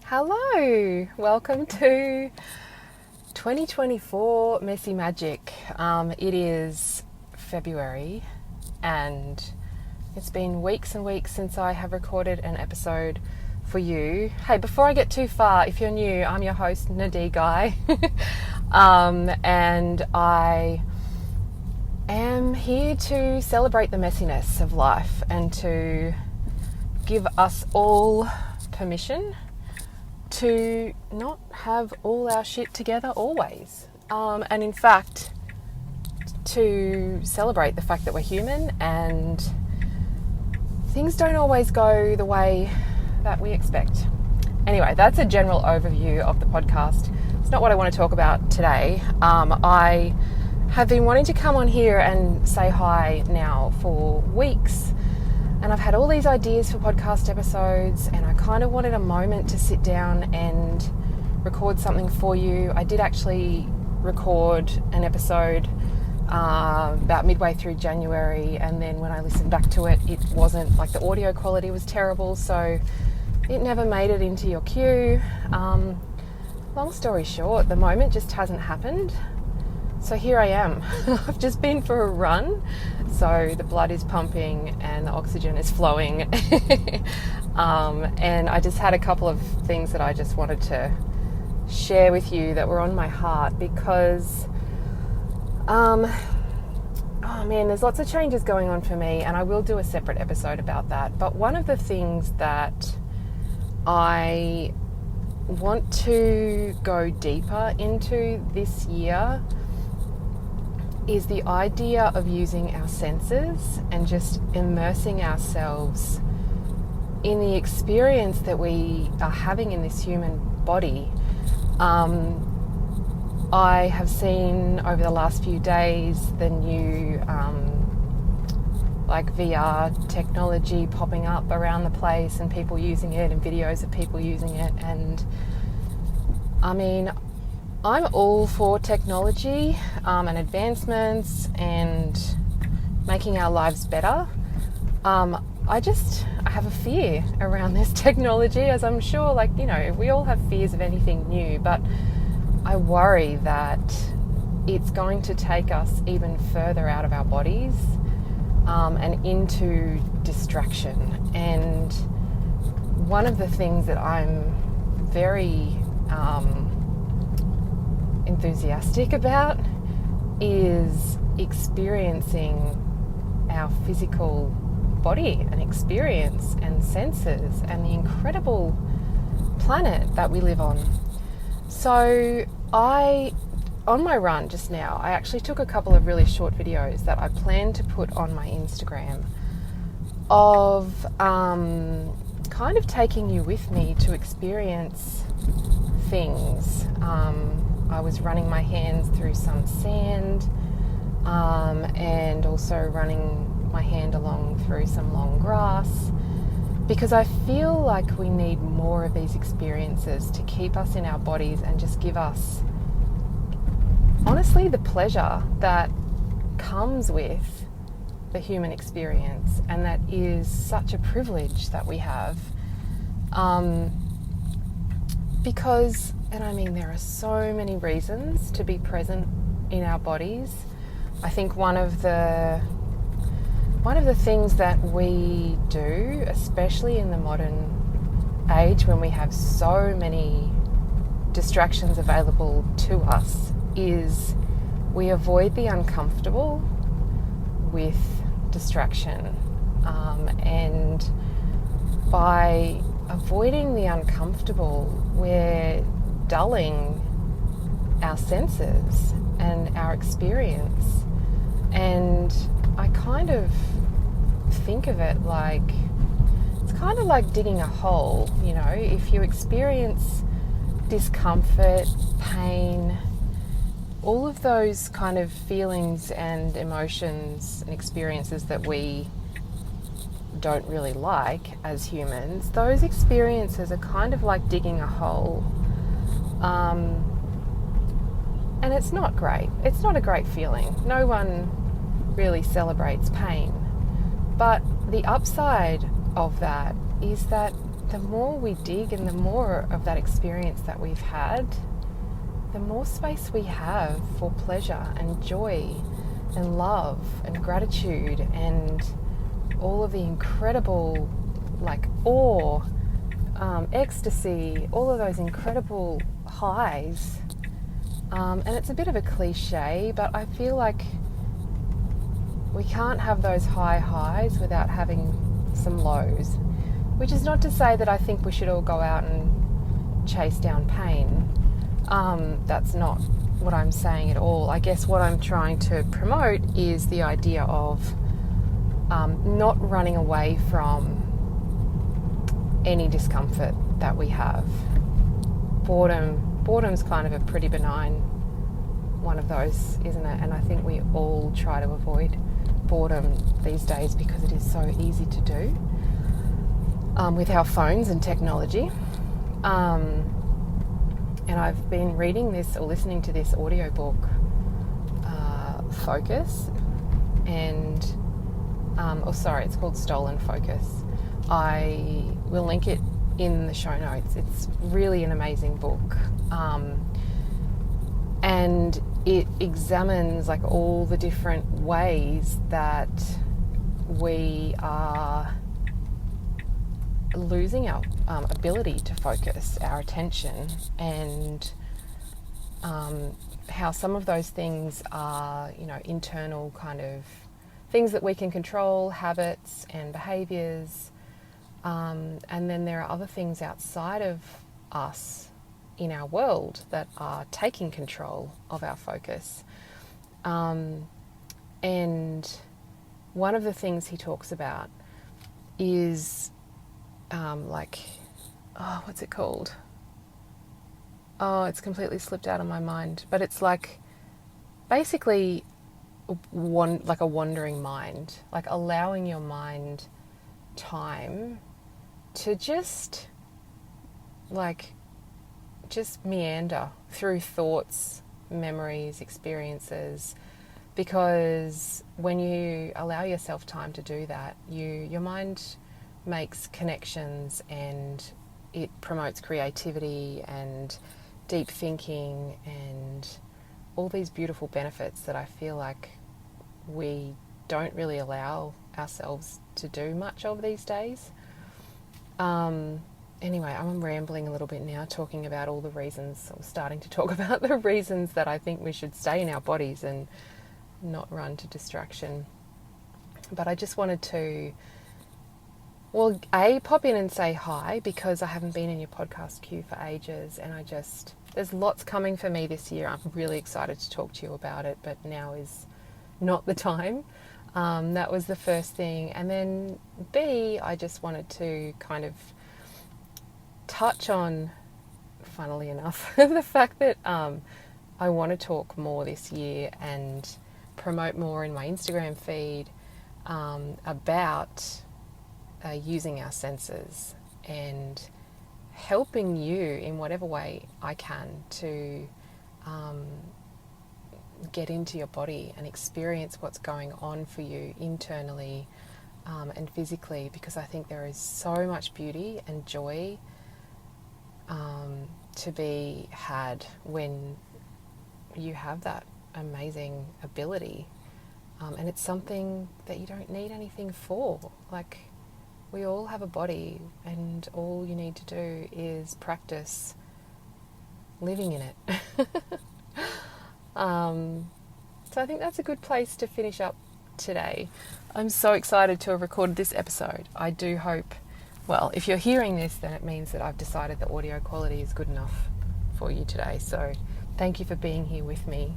Hello, welcome to 2024 Messy Magic. It is February and it's been weeks and weeks since I have recorded an episode for you. Hey, before I get too far, if you're new, I'm your host, Nadee Guy, and I am here to celebrate the messiness of life and to give us all permission to not have all our shit together always. And in fact, to celebrate the fact that we're human and things don't always go the way that we expect. Anyway, that's a general overview of the podcast. It's not what I want to talk about today. I have been wanting to come on here and say hi now for weeks. And I've had all these ideas for podcast episodes and I kind of wanted a moment to sit down and record something for you. I did actually record an episode about midway through January, and then when I listened back to it, it wasn't, like, the audio quality was terrible, so it never made it into your queue. Long story short, the moment just hasn't happened. So here I am. I've just been for a run, so the blood is pumping and the oxygen is flowing. And I just had a couple of things that I just wanted to share with you that were on my heart because, oh man, there's lots of changes going on for me, and I will do a separate episode about that. But one of the things that I want to go deeper into this year is the idea of using our senses and just immersing ourselves in the experience that we are having in this human body. I have seen over the last few days the new VR technology popping up around the place and people using it and videos of people using it, and I mean, I'm all for technology and advancements and making our lives better. I have a fear around this technology, as I'm sure, we all have fears of anything new, but I worry that it's going to take us even further out of our bodies and into distraction. And one of the things that I'm very enthusiastic about is experiencing our physical body and experience and senses and the incredible planet that we live on. So on my run just now, I actually took a couple of really short videos that I plan to put on my Instagram of kind of taking you with me to experience things. I was running my hands through some sand and also running my hand along through some long grass, because I feel like we need more of these experiences to keep us in our bodies and just give us, honestly, the pleasure that comes with the human experience, and that is such a privilege that we have. Because, and I mean, there are so many reasons to be present in our bodies. I think one of the things that we do, especially in the modern age when we have so many distractions available to us, is we avoid the uncomfortable with distraction. And by avoiding the uncomfortable, we're dulling our senses and our experience. And I kind of think of it like, it's kind of like digging a hole, you know. If you experience discomfort, pain, all of those kind of feelings and emotions and experiences that we don't really like as humans, those experiences are kind of like digging a hole. And it's not great. It's not a great feeling. No one really celebrates pain. But the upside of that is that the more we dig and the more of that experience that we've had, the more space we have for pleasure and joy and love and gratitude and all of the incredible, like, awe, ecstasy, all of those incredible highs. And it's a bit of a cliche, but I feel like we can't have those high highs without having some lows, which is not to say that I think we should all go out and chase down pain. That's not what I'm saying at all. I guess what I'm trying to promote is the idea of not running away from any discomfort that we have. Boredom's kind of a pretty benign one of those, isn't it? And I think we all try to avoid boredom these days because it is so easy to do with our phones and technology. And I've been reading this or listening to this audiobook, Focus, and it's called Stolen Focus. I will link it in the show notes. It's really an amazing book, and it examines like all the different ways that we are losing our ability to focus our attention, and how some of those things are, internal kind of things that we can control, habits and behaviours, and then there are other things outside of us in our world that are taking control of our focus. And one of the things he talks about is what's it called? Oh, it's completely slipped out of my mind. But it's like basically a wandering mind, like allowing your mind time to just meander through thoughts, memories, experiences, because when you allow yourself time to do that, your mind makes connections and it promotes creativity and deep thinking and all these beautiful benefits that I feel like we don't really allow ourselves to do much of these days. Anyway, I'm rambling a little bit now, talking about all the reasons, or starting to talk about the reasons that I think we should stay in our bodies and not run to distraction. But I just wanted to, pop in and say hi, because I haven't been in your podcast queue for ages, and there's lots coming for me this year. I'm really excited to talk to you about it, but now is not the time. That was the first thing. And then B, I just wanted to kind of touch on, funnily enough, the fact that I want to talk more this year and promote more in my Instagram feed about using our senses and helping you in whatever way I can to get into your body and experience what's going on for you internally and physically, because I think there is so much beauty and joy to be had when you have that amazing ability, and it's something that you don't need anything for. Like, we all have a body, and all you need to do is practice living in it. So I think that's a good place to finish up today. I'm so excited to have recorded this episode. I do hope, if you're hearing this, then it means that I've decided the audio quality is good enough for you today. So thank you for being here with me.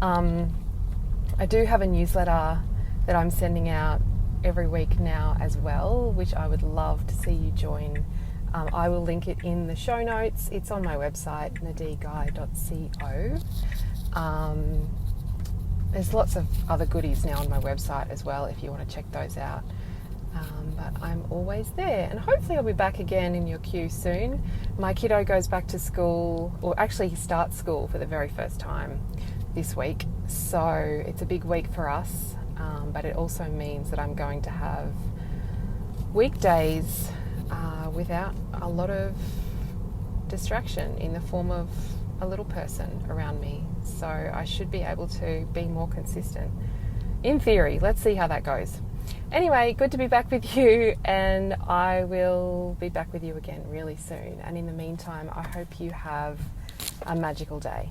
I do have a newsletter that I'm sending out every week now as well, which I would love to see you join. I will link it in the show notes. It's on my website, nadigai.co. There's lots of other goodies now on my website as well if you want to check those out. But I'm always there, and hopefully I'll be back again in your queue soon. My kiddo goes back to school, or actually he starts school for the very first time this week, so it's a big week for us, but it also means that I'm going to have weekdays without a lot of distraction in the form of a little person around me. So I should be able to be more consistent. In theory, let's see how that goes. Anyway, good to be back with you, and I will be back with you again really soon. And in the meantime, I hope you have a magical day.